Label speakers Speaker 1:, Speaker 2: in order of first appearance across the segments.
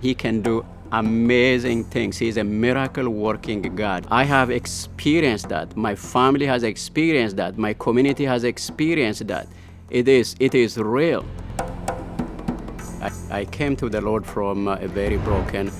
Speaker 1: He can do amazing things. He's a miracle working God. I have experienced that. My family has experienced that. My community has experienced that. It is real. I came to the Lord from a very broken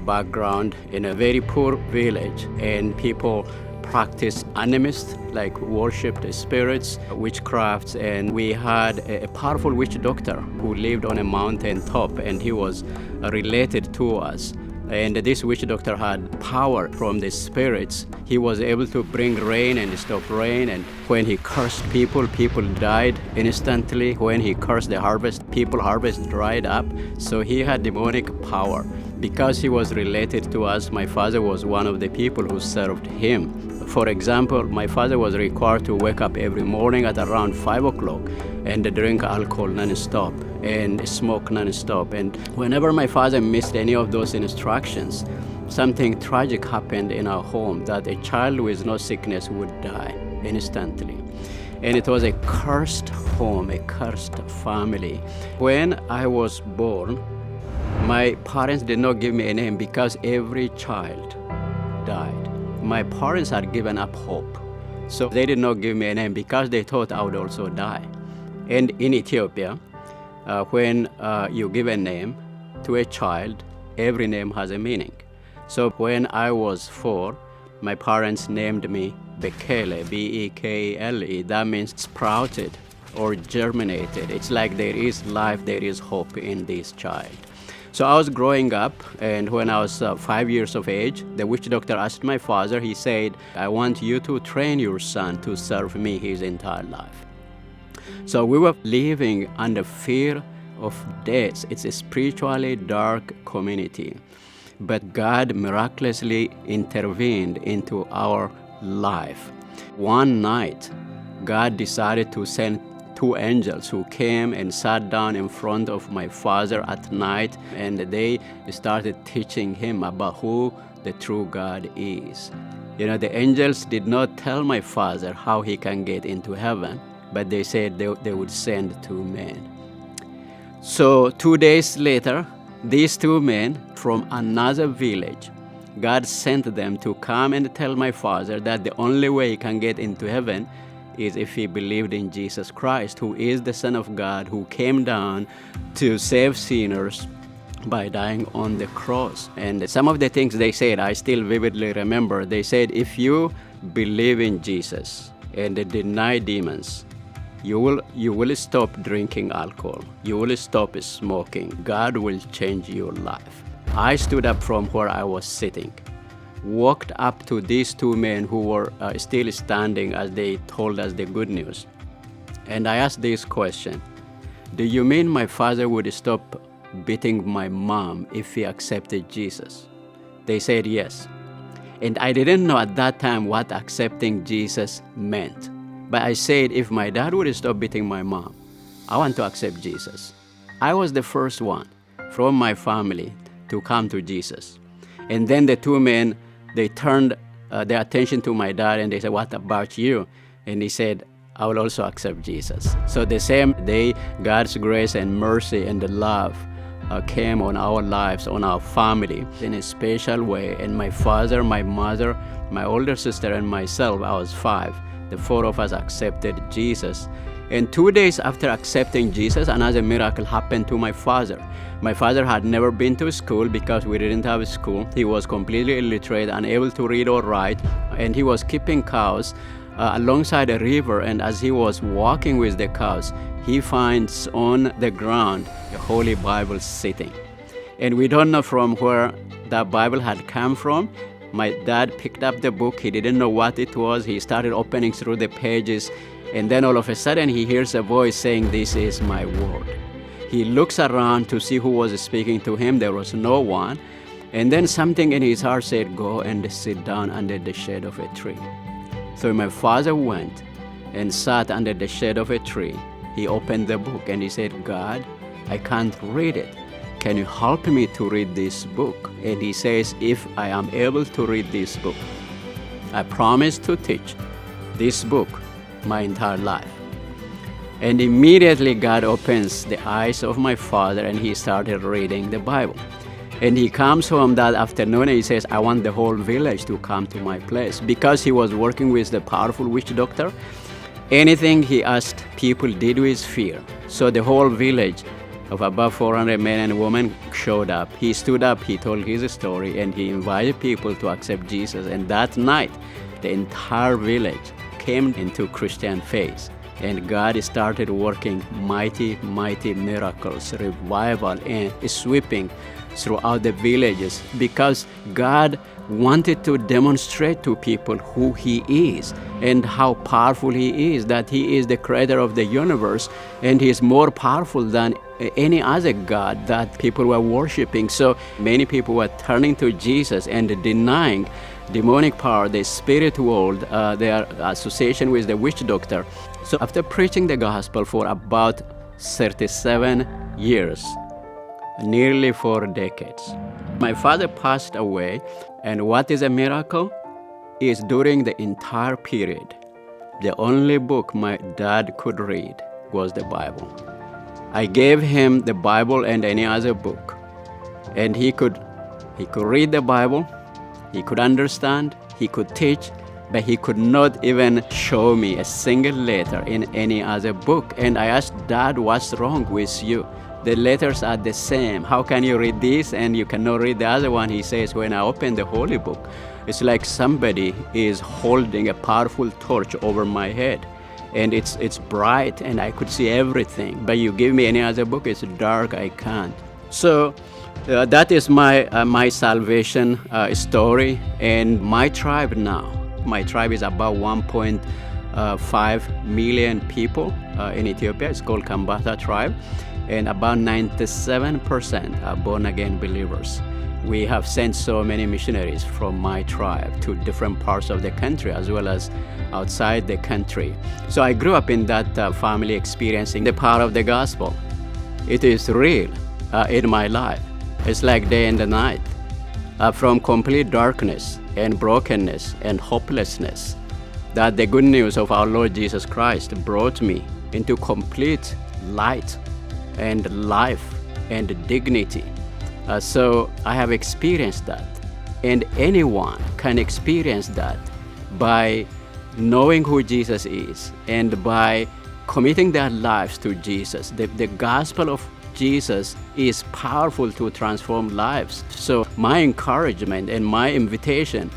Speaker 1: background in a very poor village, and people practiced animist, like worshipped spirits, witchcrafts, and we had a powerful witch doctor who lived on a mountain top, and he was related to us. And this witch doctor had power from the spirits. He was able to bring rain and stop rain, and when he cursed people, people died instantly. When he cursed the harvest, harvest dried up. So he had demonic power. Because he was related to us, my father was one of the people who served him. For example, my father was required to wake up every morning at around 5 o'clock and drink alcohol non-stop and smoke non-stop. And whenever my father missed any of those instructions, something tragic happened in our home, that a child with no sickness would die instantly. And it was a cursed home, a cursed family. When I was born, my parents did not give me a name because every child died. My parents had given up hope. So they did not give me a name because they thought I would also die. And in Ethiopia, when you give a name to a child, every name has a meaning. So when I was 4, my parents named me Bekele, B-E-K-E-L-E. That means sprouted or germinated. It's like there is life, there is hope in this child. So I was growing up, and when I was 5 years of age, the witch doctor asked my father, he said, I want you to train your son to serve me his entire life. So we were living under fear of death. It's a spiritually dark community. But God miraculously intervened into our life. One night, God decided to send 2 angels who came and sat down in front of my father at night, and they started teaching him about who the true God is. You know, the angels did not tell my father how he can get into heaven, but they said they would send 2 men. So 2 days later, these 2 men from another village, God sent them to come and tell my father that the only way he can get into heaven is if he believed in Jesus Christ, who is the Son of God, who came down to save sinners by dying on the cross. And some of the things they said, I still vividly remember. They said, if you believe in Jesus and deny demons, you will stop drinking alcohol. You will stop smoking. God will change your life. I stood up from where I was sitting, walked up to these 2 men who were still standing as they told us the good news. And I asked this question, do you mean my father would stop beating my mom if he accepted Jesus? They said yes. And I didn't know at that time what accepting Jesus meant. But I said, if my dad would stop beating my mom, I want to accept Jesus. I was the first one from my family to come to Jesus. And then the 2 men, they turned their attention to my dad and they said, what about you? And he said, I will also accept Jesus. So the same day, God's grace and mercy and the love came on our lives, on our family in a special way. And my father, my mother, my older sister, and myself, I was 5. The 4 of us accepted Jesus. And 2 days after accepting Jesus, another miracle happened to my father. My father had never been to school because we didn't have a school. He was completely illiterate, unable to read or write, and he was keeping cows alongside a river. And as he was walking with the cows, he finds on the ground a Holy Bible sitting. And we don't know from where that Bible had come from. My dad picked up the book. He didn't know what it was. He started opening through the pages. And then all of a sudden, he hears a voice saying, this is my word. He looks around to see who was speaking to him. There was no one. And then something in his heart said, go and sit down under the shade of a tree. So my father went and sat under the shade of a tree. He opened the book and he said, God, I can't read it. Can you help me to read this book? And he says, if I am able to read this book, I promise to teach this book my entire life. And immediately God opens the eyes of my father and he started reading the Bible. And he comes home that afternoon and he says, I want the whole village to come to my place. Because he was working with the powerful witch doctor, anything he asked, people did with fear. So the whole village of about 400 men and women showed up. He stood up, he told his story, and he invited people to accept Jesus. And that night, the entire village came into Christian faith. And God started working mighty, mighty miracles, revival, and sweeping throughout the villages, because God wanted to demonstrate to people who He is and how powerful He is, that He is the creator of the universe, and He is more powerful than any other God that people were worshiping. So many people were turning to Jesus and denying demonic power, the spirit world, their association with the witch doctor. So after preaching the gospel for about 37 years, nearly 4 decades, my father passed away. And what is a miracle? Is during the entire period, the only book my dad could read was the Bible. I gave him the Bible and any other book, and he could read the Bible, he could understand, he could teach, but he could not even show me a single letter in any other book. And I asked, Dad, what's wrong with you? The letters are the same. How can you read this and you cannot read the other one? He says, when I open the Holy Book, it's like somebody is holding a powerful torch over my head. And it's bright and I could see everything. But you give me any other book, it's dark, I can't. So that is my salvation story. And my tribe now, my tribe is about 1.5 million people in Ethiopia. It's called Kambata tribe. And about 97% are born-again believers. We have sent so many missionaries from my tribe to different parts of the country as well as outside the country. So I grew up in that family, experiencing the power of the gospel. It is real in my life. It's like day and night. From complete darkness and brokenness and hopelessness, that the good news of our Lord Jesus Christ brought me into complete light and life and dignity. So I have experienced that, and anyone can experience that by knowing who Jesus is and by committing their lives to Jesus. The gospel of Jesus is powerful to transform lives. So my encouragement and my invitation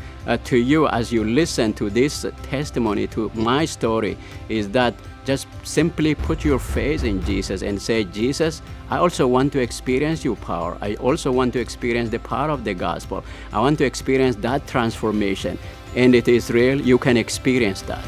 Speaker 1: to you as you listen to this testimony, to my story, is that just simply put your faith in Jesus and say, Jesus, I also want to experience your power. I also want to experience the power of the gospel. I want to experience that transformation. And it is real. You can experience that.